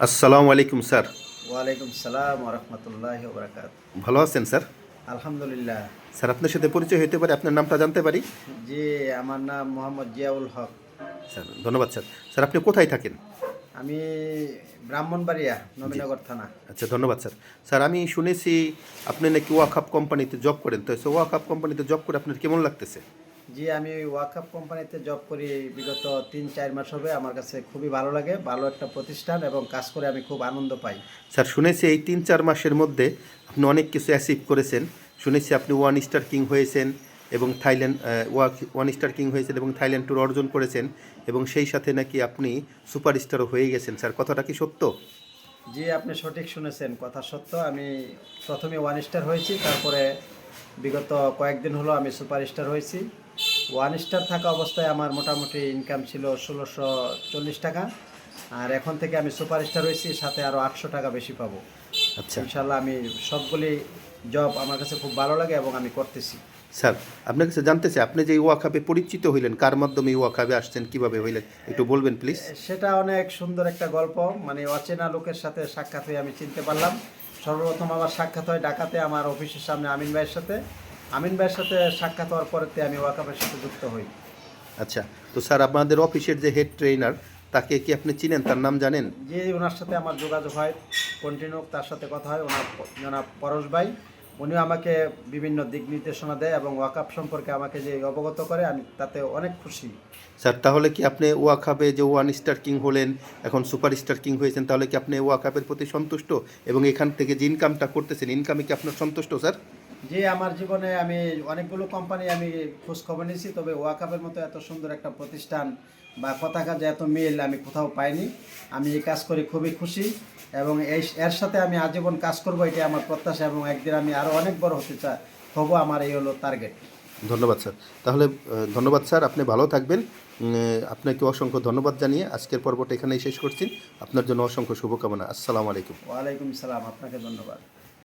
আসসালামু আলাইকুম স্যার। ওয়ালাইকুম সালাম ওয়া রাহমাতুল্লাহি ওয়া বারাকাতুহু। ভালো আছেন স্যার? আলহামদুলিল্লাহ। স্যার আপনার সাথে পরিচয় হতে পারে, আপনার নামটা জানতে পারি? জি, আমার নাম মোহাম্মদ জিয়াউল হক। স্যার ধন্যবাদ স্যার। স্যার আপনি কোথায় থাকেন? আমি ব্রাহ্মণবাড়িয়া, জি। নবীনগর থানা। আচ্ছা ধন্যবাদ স্যার। স্যার আমি শুনেছি আপনি নাকি ওয়াকআপ কোম্পানিতে জব করেন। তো ওয়াকআপ কোম্পানিতে জব করে আপনার কেমন লাগতেছে? জি, আমি ওয়াকআপ কোম্পানিতে জব করি বিগত ৩-৪ মাস হবে। আমার কাছে খুবই ভালো লাগে। ভালো একটা প্রতিষ্ঠান এবং কাজ করে আমি খুব আনন্দ পাই। স্যার শুনেছি এই ৩-৪ মাসের মধ্যে আপনি অনেক কিছু অ্যাচিভ করেছেন। শুনেছি আপনি ওয়ান স্টার কিং হয়েছেন এবং থাইল্যান্ড ওয়ান স্টার কিং হয়েছেন এবং থাইল্যান্ড ট্যুর অর্জন করেছেন এবং সেই সাথে নাকি আপনি সুপারস্টারও হয়ে গেছেন। স্যার কথাটা কি সত্য? জি, আপনি সঠিক শুনেছেন। কথা সত্য। আমি প্রথমে 1 স্টার হয়েছি। তারপরে বিগত কয়েকদিন হলো আমি সুপারস্টার হয়েছি। 1 স্টার থাকা অবস্থায় আমার মোটামুটি ইনকাম ছিল ১৬৪০ টাকা। আর এখন থেকে আমি সুপারস্টার হয়েছি, সাথে আরও ৮০০ টাকা বেশি পাবো। আচ্ছা। ইনশাল্লাহ আমি সবগুলি জব আমার কাছে খুব ভালো লাগে এবং আমি করতেছি। স্যার আপনার কাছে জানতে চাই, আপনি যে ওয়াকাবে পরিচিত হইলেন, কার মাধ্যমে ওয়াকাবে আসছেন, কিভাবে হইলেন, একটু বলবেন প্লিজ? সেটা অনেক সুন্দর একটা গল্প। মানে অচেনা লোকের সাথে সাক্ষাৎ হয়ে আমি চিনতে পারলাম। সর্বপ্রথম আমার সাক্ষাৎ হয় ঢাকাতে আমার অফিসের সামনে আমিন ভাইয়ের সাথে। আমিন ভাইয়ের সাথে সাক্ষাৎ হওয়ার পরেতে আমি ওয়াকাফের সাথে যুক্ত হই। আচ্ছা। তো স্যার আপনাদের অফিসের যে হেড ট্রেনার, তাকে কি আপনি চিনেন, তার নাম জানেন? যে ওনার সাথে আমার যোগাযোগ হয়, কন্টিনিউ তার সাথে কথা হয়, জনাব পরশ ভাই। উনিও আমাকে বিভিন্ন দিক নির্দেশনা দেয় এবং ওয়াকাফ সম্পর্কে আমাকে যে অবগত করে আমি তাতে অনেক খুশি। স্যার তাহলে কি আপনি ওয়াকাবে যে ওয়ান স্টার কিং হলেন, এখন সুপার স্টার কিং হয়েছেন, তাহলে কি আপনি ওয়াকাবের প্রতি সন্তুষ্ট এবং এখান থেকে যে ইনকামটা করতেছেন, ইনকামে কি আপনার সন্তুষ্ট স্যার? যে আমার জীবনে আমি অনেকগুলো কোম্পানি আমি খোঁজ খবর নিয়েছি, তবে ওয়াকাবের মতো এত সুন্দর একটা প্রতিষ্ঠান বা কথা কাজে এত মিল আমি কোথাও পাইনি। আমি এই কাজ করে খুবই খুশি এবং এর সাথে আমি আজীবন কাজ করব, এটি আমার প্রত্যাশা এবং একদিন আমি আরও অনেক বড় হতে হব, আমার এই হলো টার্গেট। ধন্যবাদ স্যার। তাহলে ধন্যবাদ স্যার, আপনি ভালো থাকবেন। আপনাকে অসংখ্য ধন্যবাদ জানিয়ে আজকের পর্বটা এখানেই শেষ করছি। আপনার জন্য অসংখ্য শুভকামনা। আসসালামু আলাইকুম। ওয়ালাইকুম সালাম, আপনাকে ধন্যবাদ।